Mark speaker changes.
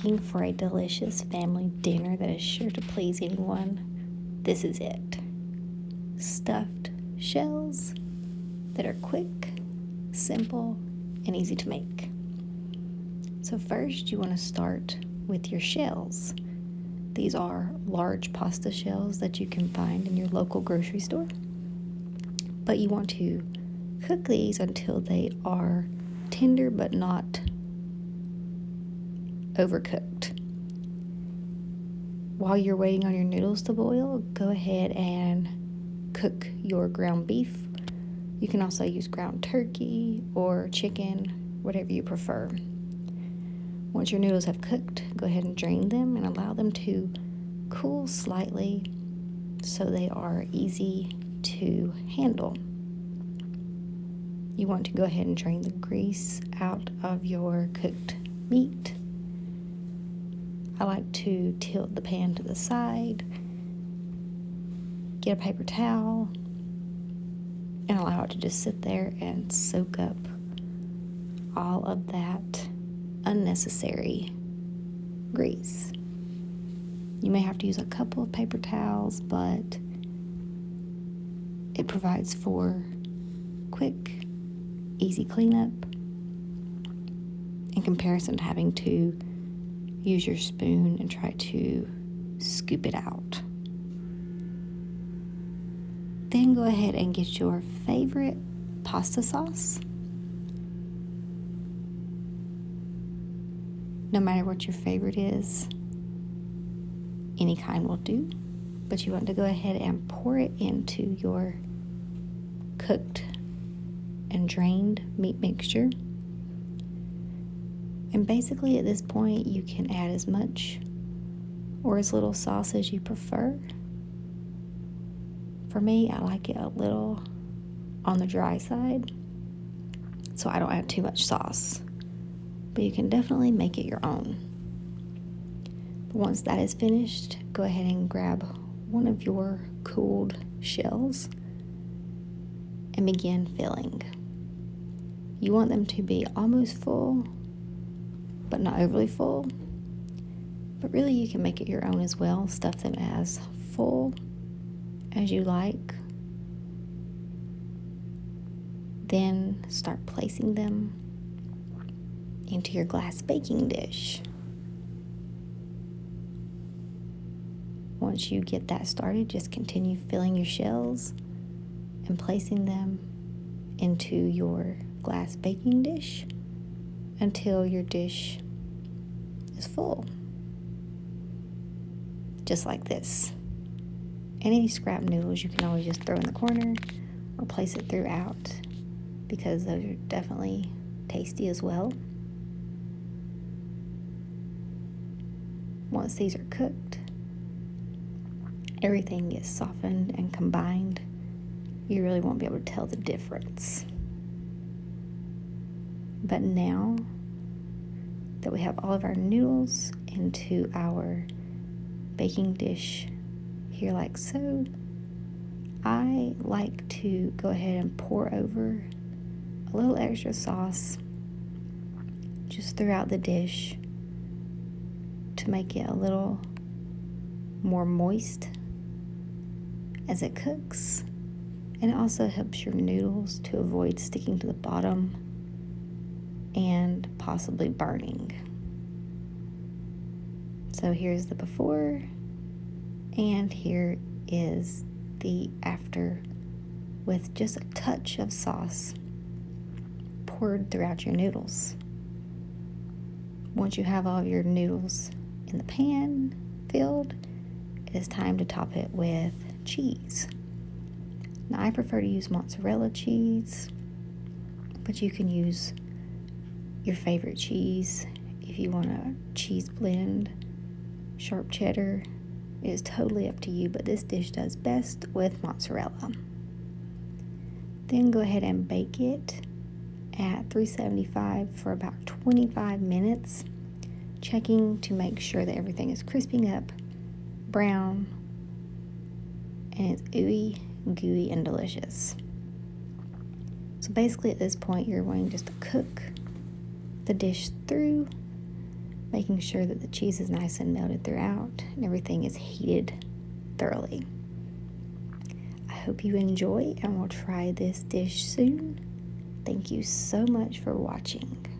Speaker 1: looking for a delicious family dinner that is sure to please anyone, this is it. Stuffed shells that are quick, simple, and easy to make. So first you want to start with your shells. These are large pasta shells that you can find in your local grocery store. But you want to cook these until they are tender but not overcooked. While you're waiting on your noodles to boil, go ahead and cook your ground beef. You can also use ground turkey or chicken, whatever you prefer. Once your noodles have cooked, go ahead and drain them and allow them to cool slightly so they are easy to handle. You want to go ahead and drain the grease out of your cooked meat. I like to tilt the pan to the side, get a paper towel, and allow it to just sit there and soak up all of that unnecessary grease. You may have to use a couple of paper towels, but it provides for quick, easy cleanup in comparison to having to use your spoon and try to scoop it out. Then go ahead and get your favorite pasta sauce. No matter what your favorite is, any kind will do, but you want to go ahead and pour it into your cooked and drained meat mixture. And basically at this point, you can add as much or as little sauce as you prefer. For me, I like it a little on the dry side, so I don't add too much sauce. But you can definitely make it your own. But once that is finished, go ahead and grab one of your cooled shells and begin filling. You want them to be almost full, but not overly full. But really you can make it your own as well. Stuff them as full as you like. Then start placing them into your glass baking dish. Once you get that started, just continue filling your shells and placing them into your glass baking dish until your dish is full. Just like this. And any scrap noodles you can always just throw in the corner or place it throughout, because those are definitely tasty as well. Once these are cooked, everything gets softened and combined. You really won't be able to tell the difference. But now that we have all of our noodles into our baking dish here like so, I like to go ahead and pour over a little extra sauce just throughout the dish to make it a little more moist as it cooks, and it also helps your noodles to avoid sticking to the bottom and possibly burning. So here's the before, and here is the after with just a touch of sauce poured throughout your noodles. Once you have all of your noodles in the pan filled, it is time to top it with cheese. Now I prefer to use mozzarella cheese, but you can use your favorite cheese. If you want a cheese blend, sharp cheddar, it is totally up to you, but this dish does best with mozzarella. Then go ahead and bake it at 375 for about 25 minutes, checking to make sure that everything is crisping up, brown, and it's ooey, gooey, and delicious. So basically at this point, you're wanting just to cook the dish through, making sure that the cheese is nice and melted throughout and everything is heated thoroughly. I hope you enjoy and will try this dish soon. Thank you so much for watching.